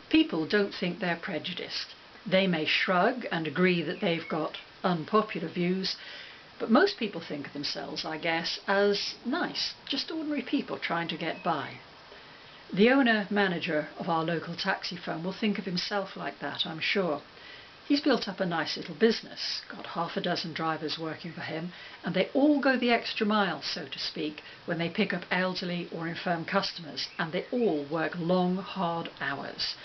People don't think they're prejudiced. They may shrug and agree that they've got unpopular views, but most people think of themselves, I guess, as nice, just ordinary people trying to get by. The owner-manager of our local taxi firm will think of himself like that, I'm sure. He's built up a nice little business, got half a dozen drivers working for him, and they all go the extra mile, so to speak, when they pick up elderly or infirm customers, and they all work long, hard hours.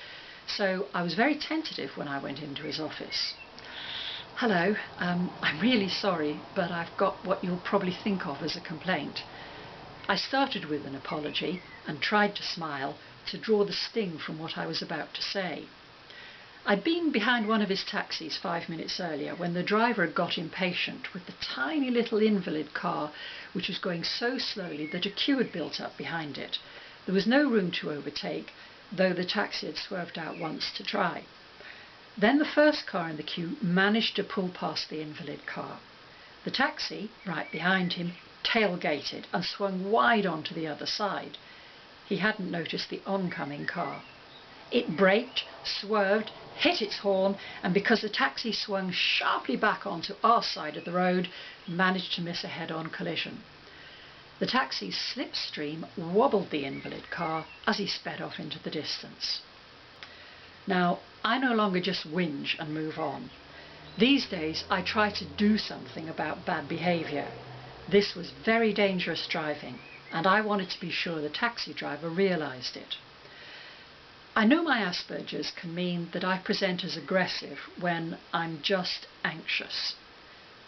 So I was very tentative when I went into his office. Hello, I'm really sorry, but I've got what you'll probably think of as a complaint. I started with an apology and tried to smile to draw the sting from what I was about to say. I'd been behind one of his taxis 5 minutes earlier when the driver got impatient with the tiny little invalid car which was going so slowly that a queue had built up behind it. There was no room to overtake, though the taxi had swerved out once to try. Then the first car in the queue managed to pull past the invalid car. The taxi, right behind him, tailgated and swung wide onto the other side. He hadn't noticed the oncoming car. It braked, swerved, hit its horn, and because the taxi swung sharply back onto our side of the road, managed to miss a head-on collision. The taxi's slipstream wobbled the invalid car as he sped off into the distance. Now, I no longer just whinge and move on. These days I try to do something about bad behaviour. This was very dangerous driving, and I wanted to be sure the taxi driver realised it. I know my Asperger's can mean that I present as aggressive when I'm just anxious.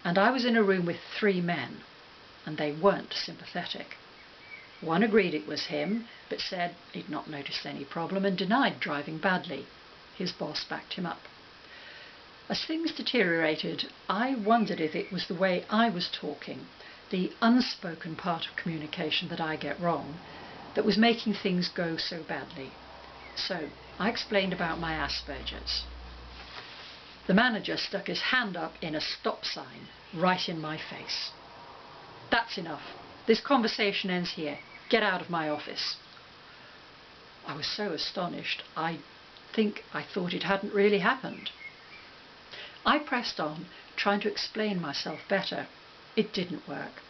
And I was in a room with 3 men, and they weren't sympathetic. One agreed it was him, but said he'd not noticed any problem and denied driving badly. His boss backed him up. As things deteriorated, I wondered if it was the way I was talking, the unspoken part of communication that I get wrong, that was making things go so badly. So I explained about my Asperger's. The manager stuck his hand up in a stop sign right in my face. That's enough. This conversation ends here. Get out of my office. I was so astonished, I think I thought it hadn't really happened. I pressed on, trying to explain myself better. It didn't work.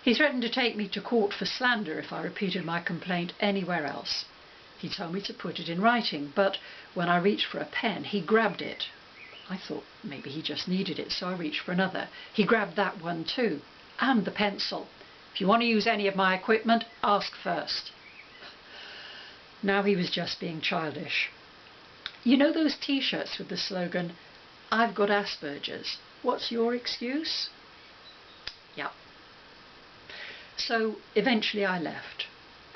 He threatened to take me to court for slander if I repeated my complaint anywhere else. He told me to put it in writing, but when I reached for a pen, he grabbed it. I thought maybe he just needed it, so I reached for another. He grabbed that one too, and the pencil. If you want to use any of my equipment, ask first. Now he was just being childish. You know those t-shirts with the slogan, "I've got Asperger's, what's your excuse?" Yeah. So eventually I left,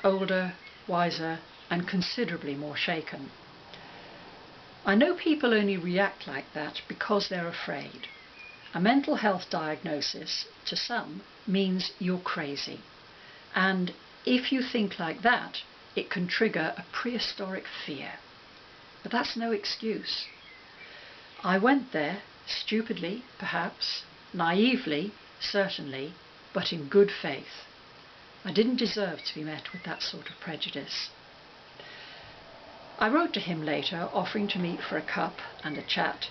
older, wiser, and considerably more shaken. I know people only react like that because they're afraid. A mental health diagnosis, to some, means you're crazy. And if you think like that, it can trigger a prehistoric fear. But that's no excuse. I went there, stupidly, perhaps, naively, certainly, but in good faith. I didn't deserve to be met with that sort of prejudice. I wrote to him later, offering to meet for a cup and a chat,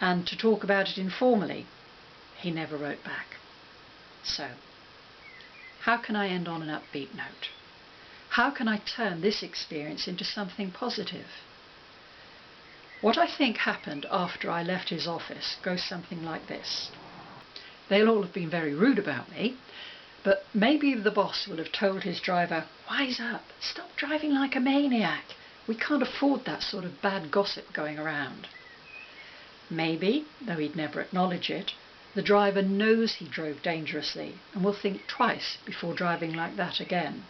and to talk about it informally. He never wrote back. So, how can I end on an upbeat note? How can I turn this experience into something positive? What I think happened after I left his office goes something like this. They'll all have been very rude about me, but maybe the boss will have told his driver, "Wise up, stop driving like a maniac. We can't afford that sort of bad gossip going around." Maybe, though he'd never acknowledge it, the driver knows he drove dangerously and will think twice before driving like that again.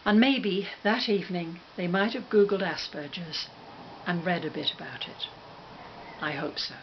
And maybe that evening they might have Googled Asperger's and read a bit about it. I hope so.